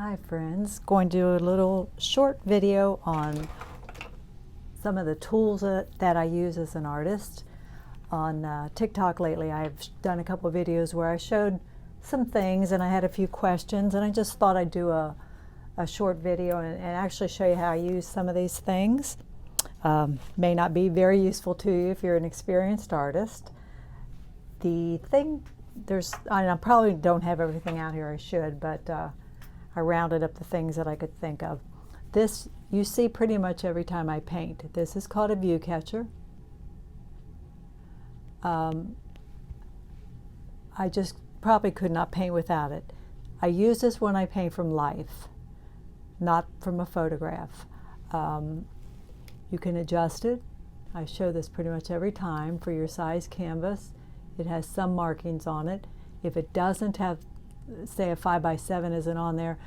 Hi friends, going to do a little short video on some of the tools that I use as an artist. On TikTok lately I've done a couple of videos where I showed some things and I had a few questions, and I just thought I'd do a short video and actually show you how I use some of these things. May not be very useful to you if you're an experienced artist. The thing, I probably don't have everything out here, I should, but I rounded up the things that I could think of. This you see pretty much every time I paint. This is called a view catcher. I just probably could not paint without it. I use this when I paint from life, not from a photograph. You can adjust it. I show this pretty much every time for your size canvas. It has some markings on it. If it doesn't have, say a 5x7 isn't on there,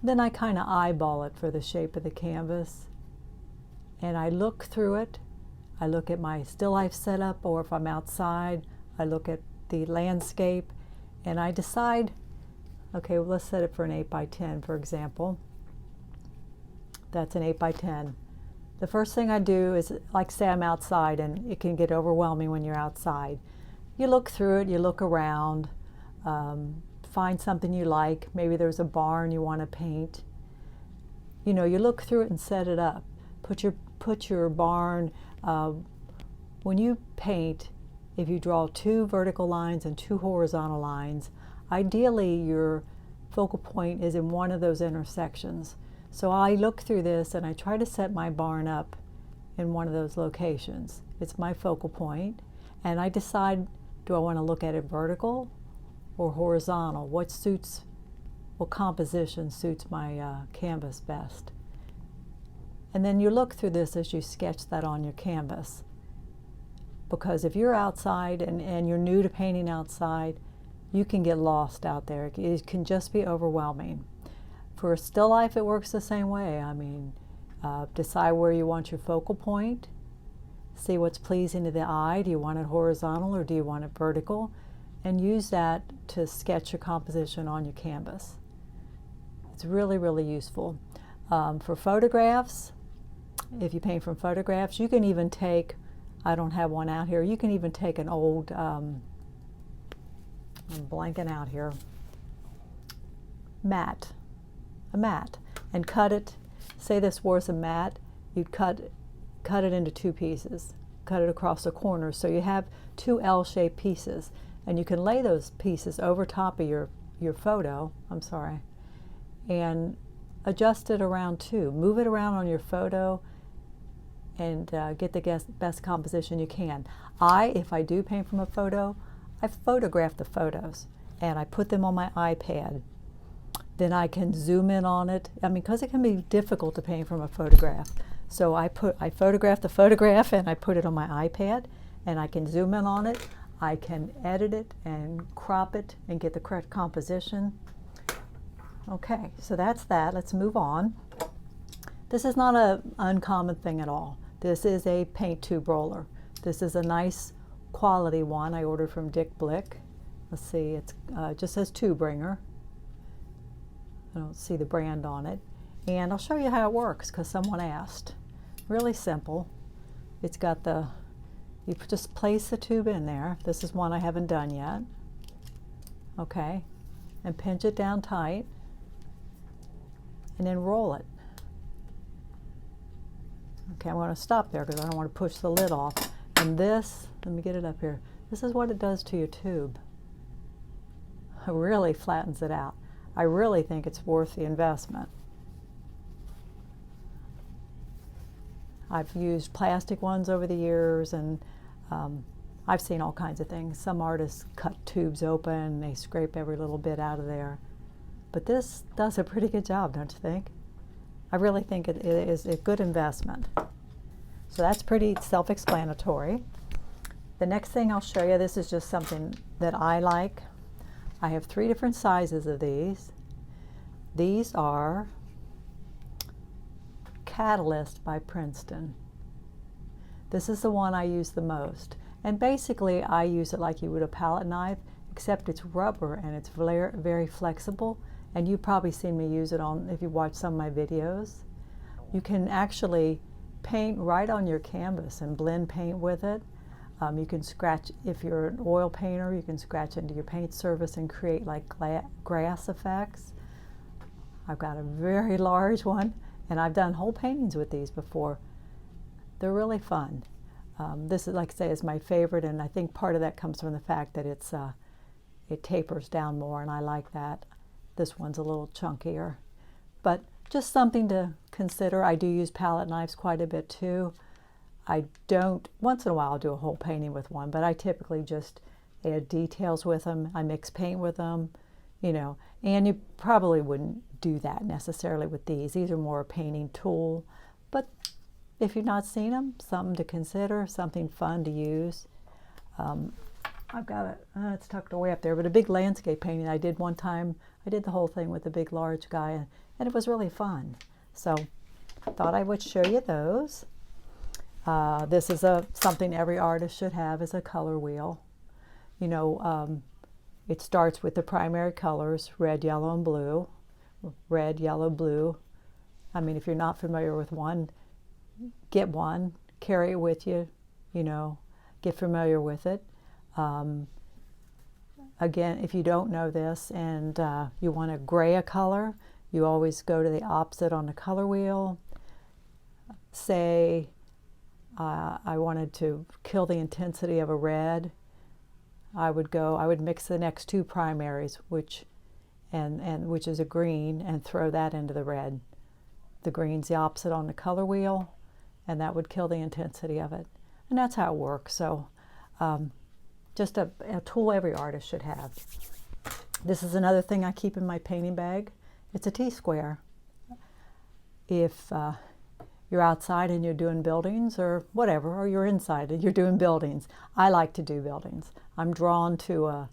then I kind of eyeball it for the shape of the canvas. And I look through it. I look at my still life setup, or if I'm outside, I look at the landscape and I decide, okay, well, let's set it for an 8x10, for example. That's an 8x10. The first thing I do is, like say I'm outside, and it can get overwhelming when you're outside. You look through it, you look around, find something you like. Maybe there's a barn you want to paint. You know, you look through it and set it up. Put your barn, when you paint, if you draw 2 vertical lines and 2 horizontal lines, ideally your focal point is in one of those intersections. So I look through this and I try to set my barn up in one of those locations. It's my focal point, and I decide, do I want to look at it vertical or horizontal? What composition suits my canvas best? And then you look through this as you sketch that on your canvas. Because if you're outside and you're new to painting outside, you can get lost out there. It can just be overwhelming. For a still life, it works the same way. I mean, decide where you want your focal point. See what's pleasing to the eye. Do you want it horizontal or do you want it vertical? And use that to sketch your composition on your canvas. It's really, really useful. For photographs, if you paint from photographs, you can even take, I don't have one out here, you can even take an old, I'm blanking out here, a mat, and cut it. Say this was a mat, you'd cut it into 2 pieces, cut it across the corners, so you have 2 L-shaped pieces, and you can lay those pieces over top of your photo, and adjust it around too. Move it around on your photo and get the best composition you can. If I do paint from a photo, I photograph the photos and I put them on my iPad. Then I can zoom in on it. I mean, because it can be difficult to paint from a photograph. So I photograph the photograph and I put it on my iPad, and I can zoom in on it. I can edit it and crop it and get the correct composition. Okay, so that's that. Let's move on. This is not an uncommon thing at all. This is a paint tube roller. This is a nice quality one I ordered from Dick Blick. Let's see, it just says Tube Ringer. I don't see the brand on it. And I'll show you how it works because someone asked. Really simple. It's got you just place the tube in there. This is one I haven't done yet. Okay, and pinch it down tight and then roll it. Okay, I'm going to stop there because I don't want to push the lid off. And this, let me get it up here. This is what it does to your tube. It really flattens it out. I really think it's worth the investment. I've used plastic ones over the years, and I've seen all kinds of things. Some artists cut tubes open, they scrape every little bit out of there. But this does a pretty good job, don't you think? I really think it is a good investment. So that's pretty self-explanatory. The next thing I'll show you, this is just something that I like. I have 3 different sizes of these. These are Catalyst by Princeton. This is the one I use the most. And basically I use it like you would a palette knife, except it's rubber and it's very, very flexible. and you've probably seen me use it on, if you watch some of my videos. You can actually paint right on your canvas and blend paint with it. You can scratch, if you're an oil painter, you can scratch into your paint surface and create like grass effects. I've got a very large one, and I've done whole paintings with these before. They're really fun. This is, like I say, is my favorite, and I think part of that comes from the fact that it tapers down more, and I like that. This one's a little chunkier, but just something to consider. I do use palette knives quite a bit too. I don't, once in a while I'll do a whole painting with one, but I typically just add details with them. I mix paint with them, you know, and you probably wouldn't do that necessarily with these. These are more a painting tool, but if you've not seen them, something to consider, something fun to use. I've got it, it's tucked away up there, but a big landscape painting I did one time. I did the whole thing with a big large guy, and it was really fun. So I thought I would show you those. This is something every artist should have, is a color wheel. You know, it starts with the primary colors, red, yellow, and blue. Red, yellow, blue. I mean, if you're not familiar with one, get one, carry it with you, you know, get familiar with it. Again, if you don't know this and you want to gray a color, you always go to the opposite on the color wheel. Say, I wanted to kill the intensity of a red. I would mix the next two primaries, which is a green, and throw that into the red. The green's the opposite on the color wheel, and that would kill the intensity of it. And that's how it works. So just a tool every artist should have. This is another thing I keep in my painting bag. It's a Tsquare. If you're outside and you're doing buildings or whatever, or you're inside and you're doing buildings. I like to do buildings. I'm drawn to a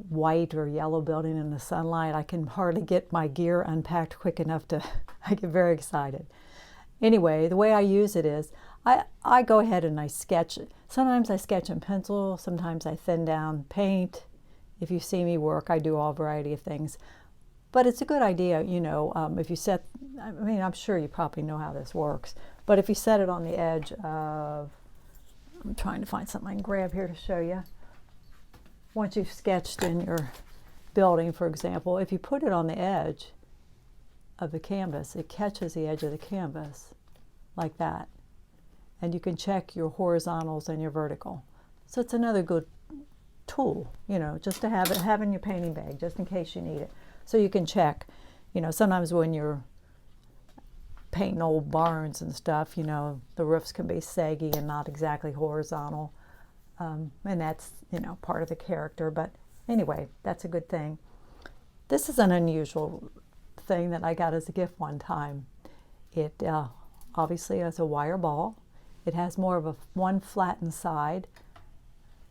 white or yellow building in the sunlight. I can hardly get my gear unpacked quick enough to, I get very excited. Anyway, the way I use it is, I go ahead and I sketch. Sometimes I sketch in pencil, sometimes I thin down paint. If you see me work, I do all variety of things. But it's a good idea, you know, if you set, I mean, I'm sure you probably know how this works, but if you set it on the edge of, I'm trying to find something I can grab here to show you. Once you've sketched in your building, for example, if you put it on the edge of the canvas, it catches the edge of the canvas like that. And you can check your horizontals and your vertical. So it's another good tool, you know, just to have in your painting bag, just in case you need it. So you can check, you know, sometimes when you're painting old barns and stuff, you know, the roofs can be saggy and not exactly horizontal. And that's, you know, part of the character. But anyway, that's a good thing. This is an unusual thing that I got as a gift one time. It obviously has a wire ball. It has more of one flattened side,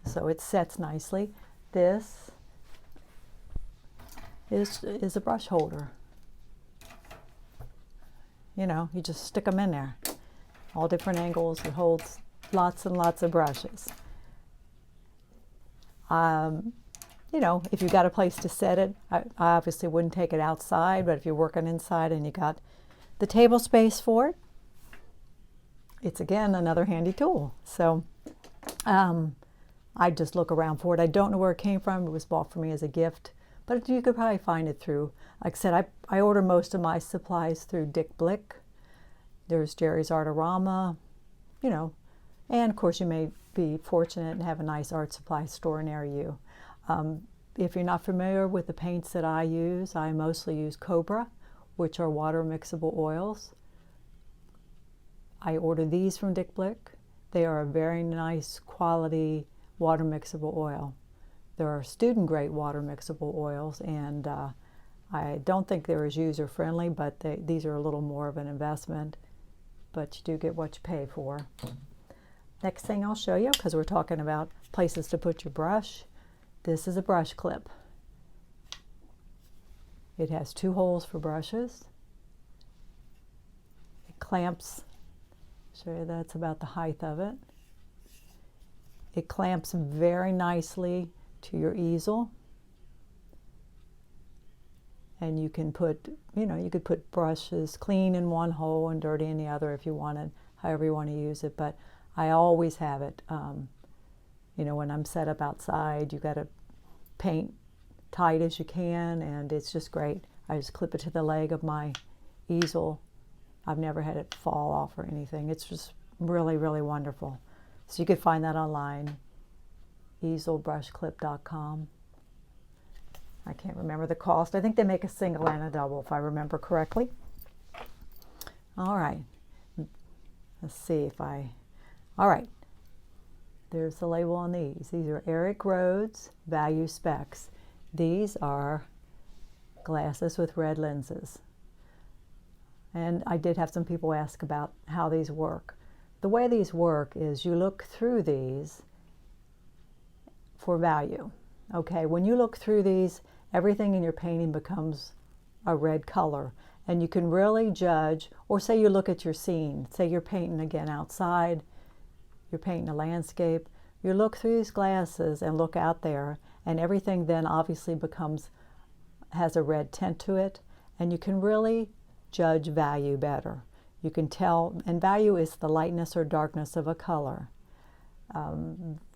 so it sets nicely. This is a brush holder. You know, you just stick them in there. All different angles. It holds lots and lots of brushes. You know, if you've got a place to set it, I obviously wouldn't take it outside, but if you're working inside and you got the table space for it, it's again another handy tool. So I just look around for it. I don't know where it came from. It was bought for me as a gift, but you could probably find it through, like I said, I order most of my supplies through Dick Blick. There's Jerry's Artorama, you know, and of course you may be fortunate and have a nice art supply store near you. If you're not familiar with the paints that I use, I mostly use Cobra, which are water mixable oils. I order these from Dick Blick. They are a very nice quality water mixable oil. There are student grade water mixable oils, and I don't think they're as user friendly, but these are a little more of an investment, but you do get what you pay for. Next thing I'll show you, because we're talking about places to put your brush, this is a brush clip. It has 2 holes for brushes. It clamps, show you that's about the height of it. It clamps very nicely to your easel. and you can put, you could put brushes clean in one hole and dirty in the other if you wanted, however you want to use it. But I always have it. When I'm set up outside, you got to paint tight as you can, and it's just great. I just clip it to the leg of my easel. I've never had it fall off or anything. It's just really, really wonderful. So you could find that online, easelbrushclip.com. I can't remember the cost. I think they make a single and a double, if I remember correctly. All right. Let's see if all right. There's the label on these. These are Eric Rhodes Value Specs. These are glasses with red lenses. And I did have some people ask about how these work. The way these work is you look through these for value. Okay, when you look through these, everything in your painting becomes a red color. And you can really judge, or say you look at your scene, say you're painting again outside, you're painting a landscape, you look through these glasses and look out there, and everything then obviously has a red tint to it, and you can really judge value better. You can tell, and value is the lightness or darkness of a color.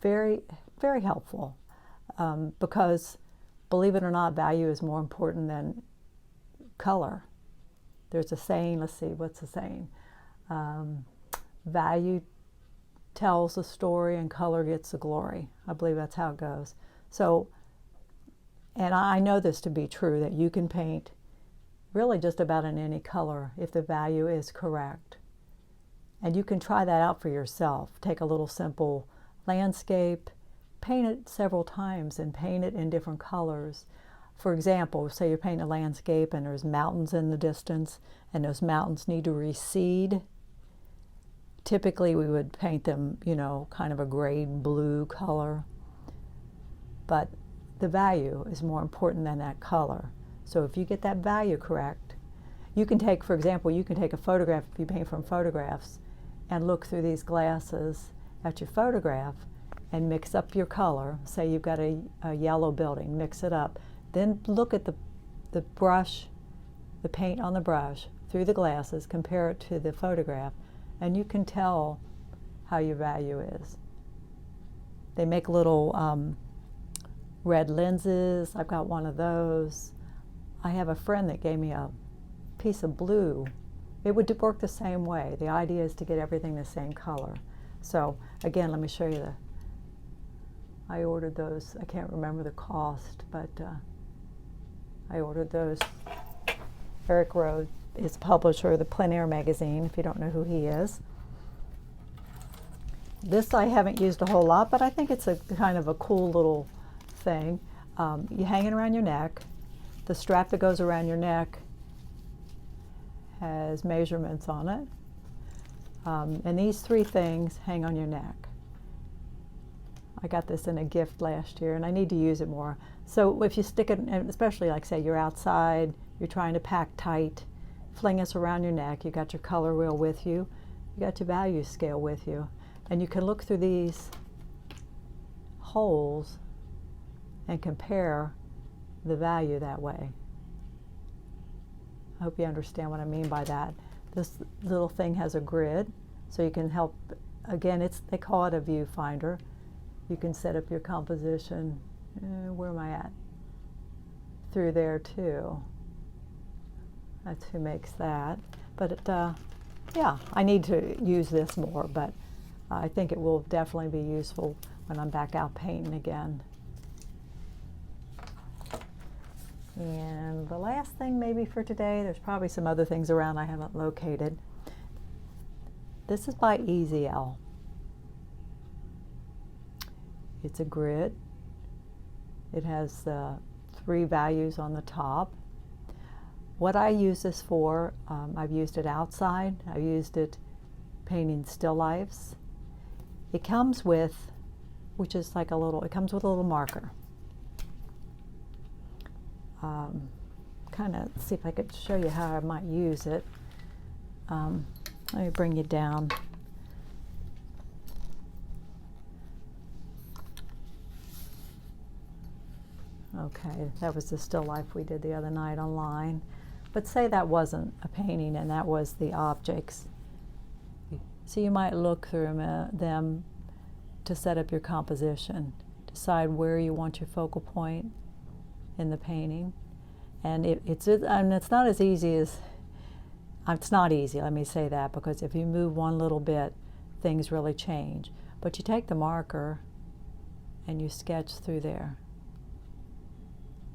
Very, very helpful, because believe it or not, value is more important than color. There's a saying, let's see, what's the saying? Value tells the story and color gets the glory. I believe that's how it goes. So, and I know this to be true, that you can paint really just about in any color if the value is correct. And you can try that out for yourself. Take a little simple landscape, paint it several times and paint it in different colors. For example, say you're painting a landscape and there's mountains in the distance and those mountains need to recede. Typically we would paint them, kind of a gray blue color. But the value is more important than that color. So if you get that value correct, you can take, for example, you can take a photograph, if you paint from photographs, and look through these glasses at your photograph and mix up your color. Say you've got a yellow building, mix it up. Then look at the brush, the paint on the brush, through the glasses, compare it to the photograph, and you can tell how your value is. They make little red lenses. I've got one of those. I have a friend that gave me a piece of blue. It would work the same way. The idea is to get everything the same color. So again, let me show you I ordered those. I can't remember the cost, but I ordered those. Eric Rhodes is publisher of the Plein Air magazine, if you don't know who he is. This I haven't used a whole lot, but I think it's a kind of a cool little thing. You hang it around your neck. The strap that goes around your neck has measurements on it. And these three things hang on your neck. I got this in a gift last year and I need to use it more. So if you stick it, especially like say you're outside, you're trying to pack tight, fling this around your neck, you got your color wheel with you, you got your value scale with you, and you can look through these holes and compare the value that way. I hope you understand what I mean by that. This little thing has a grid, so you can help, again, they call it a viewfinder. You can set up your composition, where am I at? Through there too. That's who makes that. But yeah, I need to use this more, but I think it will definitely be useful when I'm back out painting again. And the last thing maybe for today, there's probably some other things around I haven't located. This is by EZL. It's a grid. It has 3 values on the top. What I use this for, I've used it outside. I've used it painting still lifes. It comes with, which is like it comes with a little marker. Kind of see if I could show you how I might use it. Let me bring you down. Okay, that was the still life we did the other night online. But say that wasn't a painting and that was the objects. So you might look through them to set up your composition. Decide where you want your focal point in the painting. And it's not as easy as, it's not easy, let me say that, because if you move one little bit, things really change. But you take the marker and you sketch through there.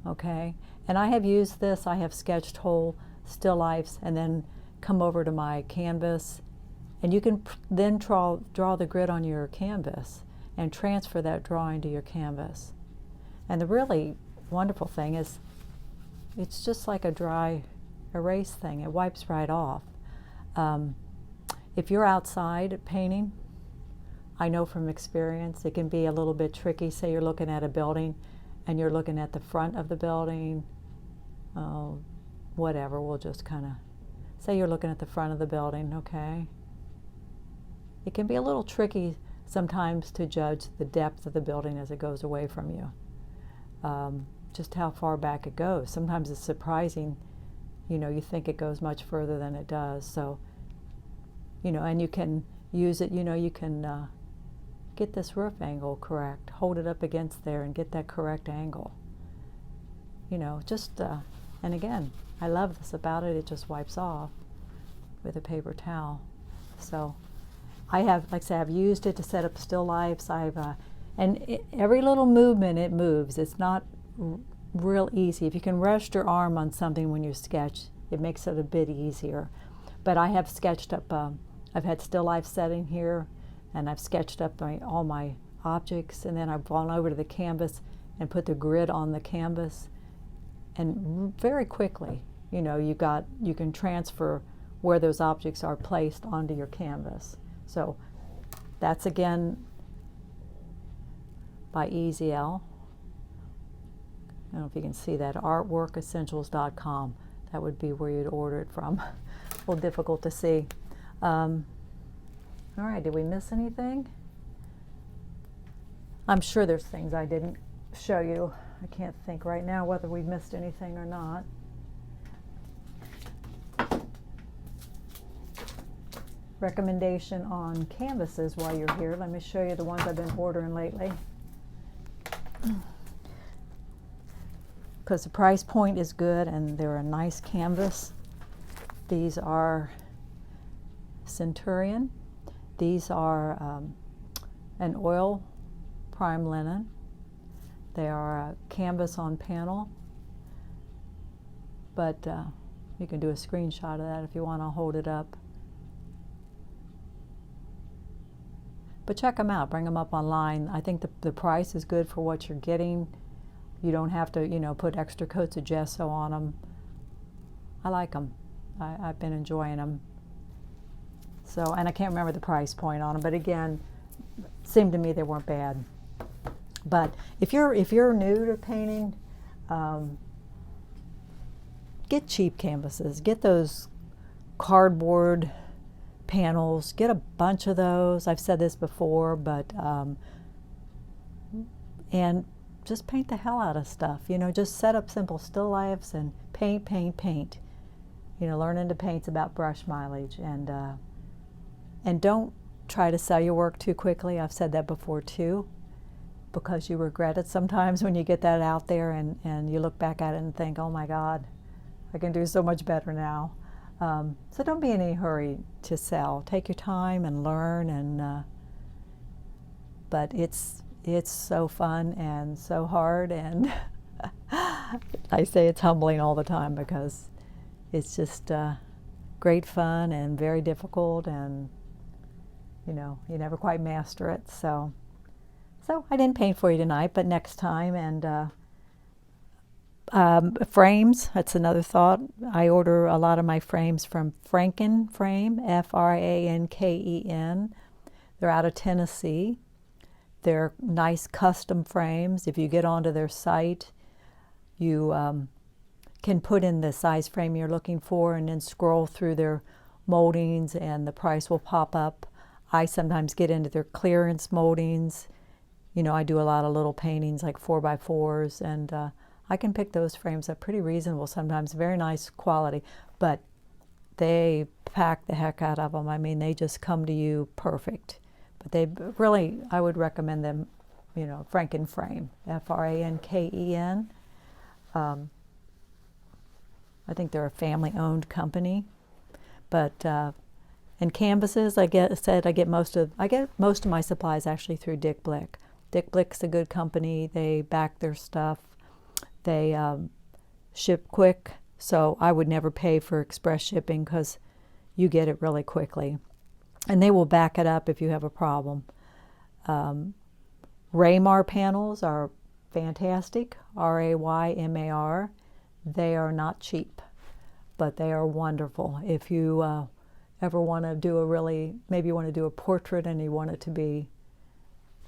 Okay? And I have used this, I have sketched whole still lifes and then come over to my canvas, and you can then draw the grid on your canvas and transfer that drawing to your canvas. And the really wonderful thing is it's just like a dry erase thing. It wipes right off. If you're outside painting, I know from experience it can be a little bit tricky. Say you're looking at a building and you're looking at the front of the building, whatever, we'll just kind of say you're looking at the front of the building, okay? It can be a little tricky sometimes to judge the depth of the building as it goes away from you. Just how far back it goes. Sometimes it's surprising, you know, you think it goes much further than it does. So, you know, and you can use it, you know, you can get this roof angle correct, hold it up against there and get that correct angle. You know, just, and again, I love this about it, it just wipes off with a paper towel. So I have, like I said, I've used it to set up still lifes. Every little movement it moves. It's not real easy. If you can rest your arm on something when you sketch, it makes it a bit easier. But I have sketched up, I've had still life setting here, and I've sketched up all my objects, and then I've gone over to the canvas and put the grid on the canvas. And very quickly, you know, you can transfer where those objects are placed onto your canvas. So that's again by EZL. I don't know if you can see that, artworkessentials.com. That would be where you'd order it from. A little difficult to see. All right, did we miss anything? I'm sure there's things I didn't show you. I can't think right now whether we missed anything or not. Recommendation on canvases while you're here. Let me show you the ones I've been ordering lately. Because the price point is good and they're a nice canvas. These are Centurion. These are an oil prime linen. They are a canvas on panel, but you can do a screenshot of that if you want to hold it up. But check them out, bring them up online. I think the price is good for what you're getting. You don't have to, you know, put extra coats of gesso on them. I like them. I've been enjoying them. So, and I can't remember the price point on them, but again, seemed to me they weren't bad. But if you're new to painting, get cheap canvases. Get those cardboard panels. Get a bunch of those. I've said this before, but and just paint the hell out of stuff. You know, just set up simple still lifes and paint, paint, paint. You know, learning to paint's about brush mileage, and don't try to sell your work too quickly. I've said that before too, because you regret it sometimes when you get that out there and you look back at it and think, oh my God, I can do so much better now. So don't be in any hurry to sell. Take your time and learn, and but it's so fun and so hard, and I say it's humbling all the time because it's just great fun and very difficult, and you know, you never quite master it. So I didn't paint for you tonight, but next time. And frames, that's another thought. I order a lot of my frames from Franken Frame, Franken. They're out of Tennessee. They're nice custom frames. If you get onto their site, you can put in the size frame you're looking for and then scroll through their moldings and the price will pop up. I sometimes get into their clearance moldings. You know, I do a lot of little paintings like 4x4s, and I can pick those frames up pretty reasonable sometimes, very nice quality, but they pack the heck out of them. I mean, they just come to you perfect. But they really, I would recommend them, you know, Franken Frame, Franken. I think they're a family-owned company. But and canvases, I get most of my supplies actually through Dick Blick. Dick Blick's a good company. They back their stuff. They ship quick, so I would never pay for express shipping because you get it really quickly. And they will back it up if you have a problem. Raymar panels are fantastic, Raymar. They are not cheap, but they are wonderful. If you ever want to do maybe you want to do a portrait and you want it to be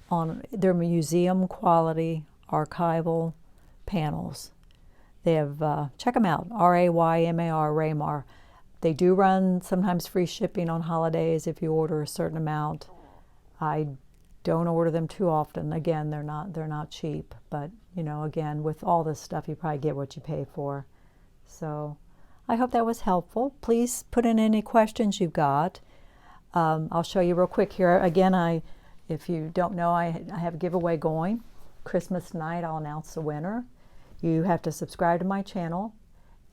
on, they're museum quality, archival panels. They have, check them out, Raymar, Raymar. They do run sometimes free shipping on holidays if you order a certain amount. I don't order them too often. Again, they're not cheap, but you know, again, with all this stuff, you probably get what you pay for. So I hope that was helpful. Please put in any questions you've got. I'll show you real quick here. Again, if you don't know, I have a giveaway going. Christmas night, I'll announce the winner. You have to subscribe to my channel,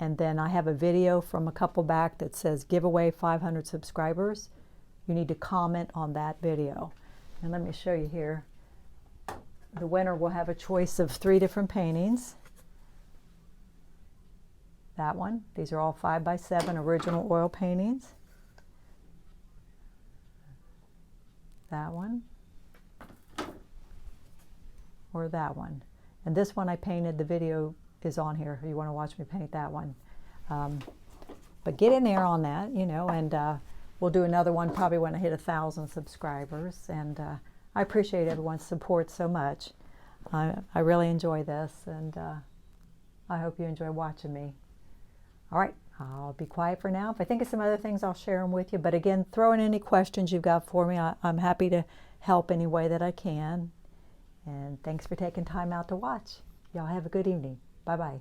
and then I have a video from a couple back that says giveaway 500 subscribers. You need to comment on that video. And let me show you here. The winner will have a choice of 3 different paintings. That one. These are all 5x7 original oil paintings. That one. Or that one. And this one I painted, the video is on here if you want to watch me paint that one. But get in there on that, you know, and we'll do another one probably when I hit 1,000 subscribers. And I appreciate everyone's support so much. I really enjoy this, and I hope you enjoy watching me. All right, I'll be quiet for now. If I think of some other things, I'll share them with you. But again, throw in any questions you've got for me. I'm happy to help any way that I can. And thanks for taking time out to watch. Y'all have a good evening. Bye-bye.